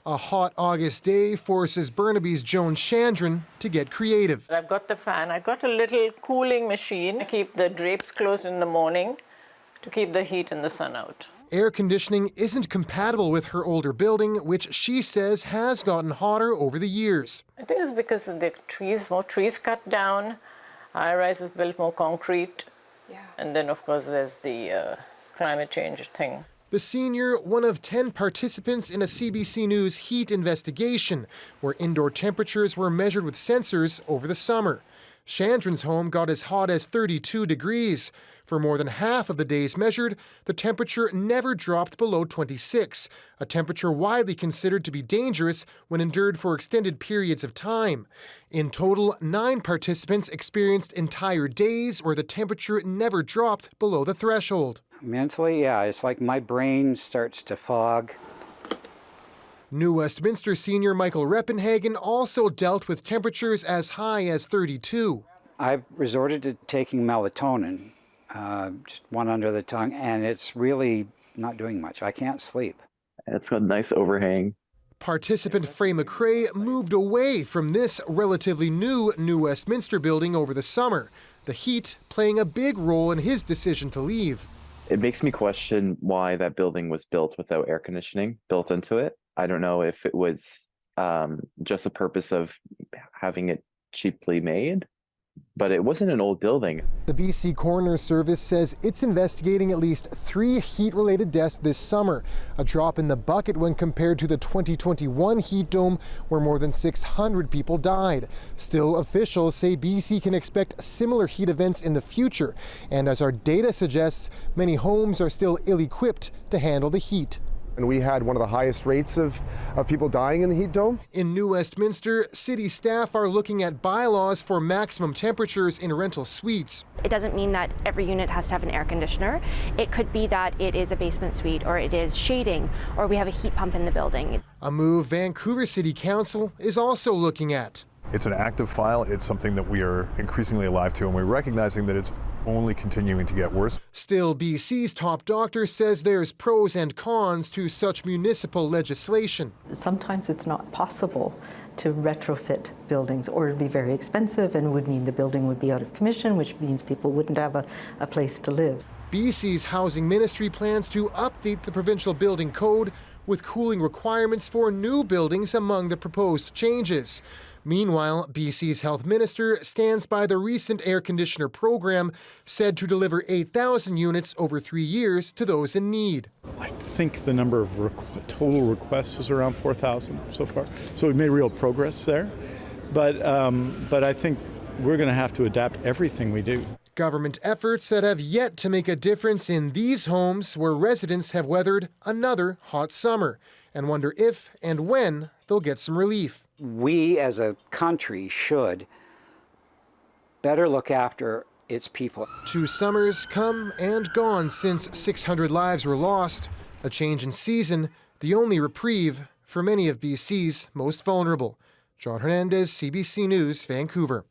A hot August day forces Burnaby's Joan Chandran to get creative. I've got the fan. I got a little cooling machine. I keep the drapes closed in the morning to keep the heat and the sun out. Air conditioning isn't compatible with her older building, which she says has gotten hotter over the years. I think it's because of the trees, more trees cut down, high-rises built more concrete, and then of course there's the climate change thing. The senior, one of 10 participants in a CBC News heat investigation, where indoor temperatures were measured with sensors over the summer. Chandran's home got as hot as 32 degrees. For more than half of the days measured, the temperature never dropped below 26, a temperature widely considered to be dangerous when endured for extended periods of time. In total, 9 participants experienced entire days where the temperature never dropped below the threshold. Mentally, yeah, it's like my brain starts to fog. New Westminster senior Michael Reppenhagen also dealt with temperatures as high as 32. I've resorted to taking melatonin, just one under the tongue, and it's really not doing much. I can't sleep. It's a nice overhang. Participant Frey McRae moved away from this relatively new Westminster building over the summer, the heat playing a big role in his decision to leave. It makes me question why that building was built without air conditioning built into it. I don't know if it was just a purpose of having it cheaply made, but it wasn't an old building. The BC Coroner's Service says it's investigating at least 3 heat-related deaths this summer, a drop in the bucket when compared to the 2021 heat dome where more than 600 people died. Still, officials say BC can expect similar heat events in the future, and as our data suggests, many homes are still ill-equipped to handle the heat. And we had one of the highest rates of people dying in the heat dome. In New Westminster, city staff are looking at bylaws for maximum temperatures in rental suites. It doesn't mean that every unit has to have an air conditioner. It could be that it is a basement suite, or it is shading, or we have a heat pump in the building. A move Vancouver City Council is also looking at. It's an active file. It's something that we are increasingly alive to, and we're recognizing that it's only continuing to get worse. Still, BC's top doctor says there's pros and cons to such municipal legislation. Sometimes it's not possible to retrofit buildings, or it'd be very expensive and would mean the building would be out of commission, which means people wouldn't have a place to live. BC's housing ministry plans to update the provincial building code with cooling requirements for new buildings among the proposed changes. Meanwhile, BC's health minister stands by the recent air conditioner program, said to deliver 8,000 units over 3 years to those in need. I think the number of total requests is around 4,000 so far. So we've made real progress there. But I think we're going to have to adapt everything we do. Government efforts that have yet to make a difference in these homes where residents have weathered another hot summer and wonder if and when they'll get some relief. We as a country should better look after its people. 2 summers come and gone since 600 lives were lost. A change in season, the only reprieve for many of BC's most vulnerable. John Hernandez, CBC News, Vancouver.